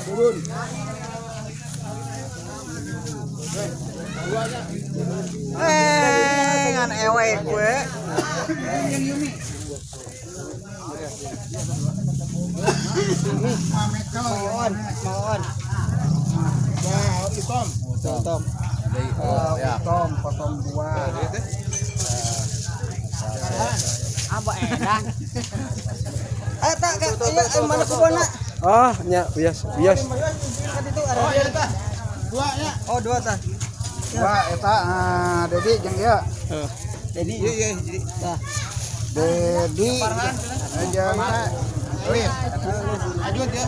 Turun. Ngan ewek gue. Mohon. Ya, hitam. Tom. Tom 02. Apa edan? Tak mana kupona? Ah, nya bias. Kan itu ada Dua nya. Oh, 2 tah. Dua eta Dedi jeung ieu. Jadi jadi. Tah. Dedi jeung Lin. Lanjut ya.